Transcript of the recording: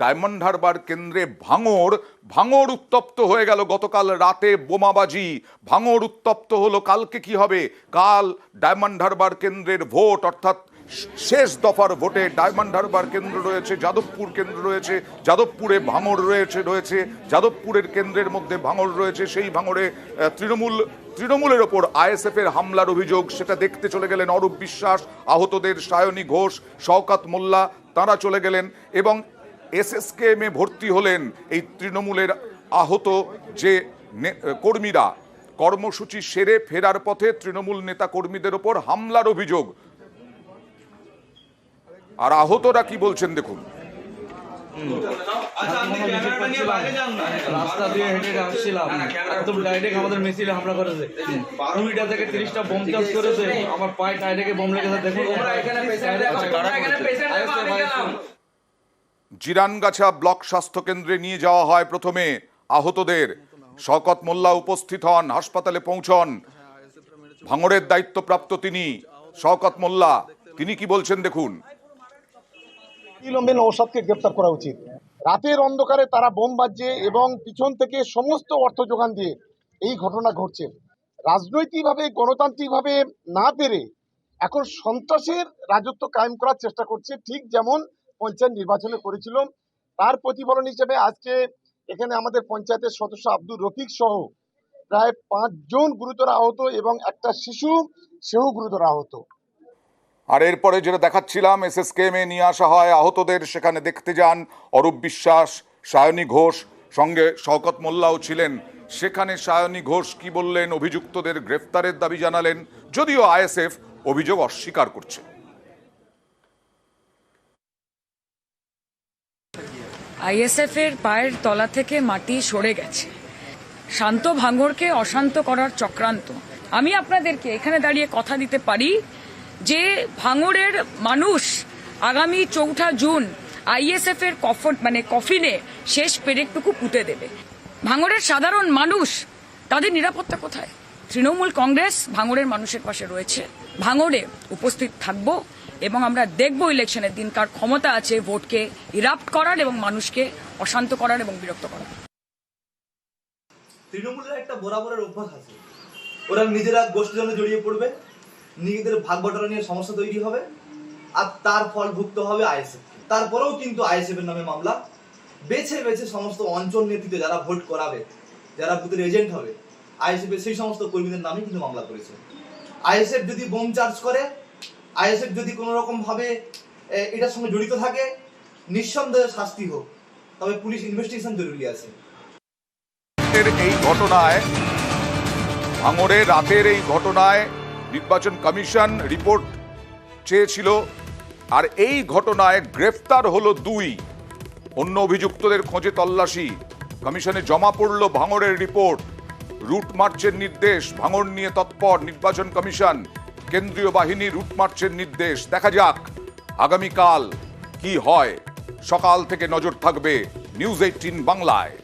Diamond Harbour কেন্দ্রে ভাঙড় উত্তপ্ত হয়ে গেল গতকাল রাতে বোমাবাজি। ভাঙড় উত্তপ্ত হলো। কালকে কি হবে? কাল ডায়মন্ড হারবার কেন্দ্রের ভোট, অর্থাৎ শেষ দফার ভোটে ডায়মন্ড হারবার কেন্দ্র রয়েছে, যাদবপুর কেন্দ্র রয়েছে, যাদবপুরে ভাঙড় রয়েছে যাদবপুরের কেন্দ্রের মধ্যে ভাঙড় রয়েছে। সেই ভাঙড়ে তৃণমূলের ওপর আইএসএফ এর হামলার অভিযোগ, সেটা দেখতে চলে গেলেন অরূপ বিশ্বাস, আহতদের সায়নী ঘোষ, শওকত মোল্লা, তারা চলে গেলেন এবং এসএসকেএমে ভর্তি হলেন এই তৃণমূলের আহত যে কর্মীরা। কর্মসূচি সেরে ফেরার পথে তৃণমূল নেতা কর্মীদের ওপর হামলার অভিযোগ। আর আহতরা কি বলছেন দেখুন। রাস্তা দিয়ে হেঁটে আসছিলাম, একদম ডাইরেক্ট আমাদের মিছিলে হামলা করেছে। 12 মিটার থেকে 30টা বোম চার্জ করেছে। আমার পায়ে ডাইরেক্ট বোম লেগেছে। দেখুন জিরানগাছা ব্লক স্বাস্থ্য কেন্দ্রে নিয়ে যাওয়া হয় প্রথমে আহতদের। শওকত মোল্লা উপস্থিত হন, হাসপাতালে পৌঁছন। ভাঙড়ের দায়িত্বপ্রাপ্ত তিনি শওকত মোল্লা, তিনি কি বলছেন দেখুন। বিলম্বে নওশাদকে গ্রেপ্তার করা উচিত। রাতের অন্ধকারে তারা বোম বাজছে এবং পিছন থেকে সমস্ত অর্থ যোগান দিয়ে এই ঘটনা ঘটছে। রাজনৈতিকভাবে গণতান্ত্রিকভাবে না পেরে এখন সন্ত্রাসের রাজত্ব কায়েম করার চেষ্টা করছে, ঠিক যেমন পঞ্চায়েত নির্বাচনে করেছিল। তার প্রতিফলন হিসেবে আজকে এখানে আমাদের পঞ্চায়েতের সদস্য আব্দুর রফিক সহ প্রায় 5 জন গুরুতর আহত এবং একটা শিশু, সেও গুরুতর আহত। আর এরপরে যেটা দেখাচ্ছিলাম, এসএসকেএমে নিয়ে আসা হয় আহতদের। সেখানে দেখতে যান অরূপ বিশ্বাস, সায়নী ঘোষ, সঙ্গে শওকত মোল্লাও ছিলেন। সেখানে সায়নী ঘোষ কি বললেন, অভিযুক্তদের গ্রেফতারের দাবি জানালেন, যদিও আইএসএফ অভিযোগ অস্বীকার করছে। আইএসএফ এর পায়ের তলা থেকে মাটি সরে গেছে। শান্ত ভাঙড়কে অশান্ত করার চক্রান্ত। আমি আপনাদেরকে এখানে দাঁড়িয়ে কথা দিতে পারি যে ভাঙড়ের মানুষ আগামী 4 জুন আইএসএফ এর কফিনে শেষ পেরেকটুকু পুঁতে দেবে। ভাঙড়ের সাধারণ মানুষ, তাদের নিরাপত্তা কোথায়? তৃণমূল কংগ্রেস ভাঙড়ের মানুষের পাশে রয়েছে। ভাঙড়ে উপস্থিত থাকব এবং আমরা দেখব ইলেকশনের দিন কার ক্ষমতা আছে ভোটকে ইরাপ্ট করার এবং মানুষকে অশান্ত করার এবং বিরক্ত করার। তৃণমূলের একটা বরাবরের অভ্যাস আছে, ওরা নিজেরা গোষ্ঠীজনে জড়িয়ে পড়বে, নিজেদের ভাগ বটরা নিয়ে সমস্যা তৈরি হবে আর তার ফল ভুগতে হবে আইএসএফ। তারপরেও কিন্তু আইএসএফ এর নামে মামলা, বেছে বেছে সমস্ত অঞ্চল নেতৃত্বে যারা ভোট করাবে, যারা বুথের এজেন্ট হবে, আইএসএফ এর সেই সমস্ত কর্মীদের নামে কিন্তু মামলা করেছে। আইএসএফ যদি বোম চার্জ করে, আইএসএফ যদি কোনো রকম ভাবে এটার সঙ্গে জড়িত থাকে, নিঃসন্দেহে শাস্তি হোক, তবে পুলিশ ইনভেস্টিগেশন জরুরি আছে। এই ঘটনায়, ভাঙড়ে রাতের এই ঘটনায় নির্বাচন কমিশন রিপোর্ট চেয়েছিল, আর এই ঘটনায় গ্রেফতার হলো 2। অন্য অভিযুক্তদের খোঁজে তল্লাশি। কমিশনে জমা পড়ল ভাঙড়ের রিপোর্ট। রুট মার্চের নির্দেশ, ভাঙড় নিয়ে তৎপর নির্বাচন কমিশন। কেন্দ্রীয় বাহিনী রুট মার্চের নির্দেশ। দেখা যাক আগামীকাল কি হয়। সকাল থেকে নজর থাকবে নিউজ 18 বাংলায়।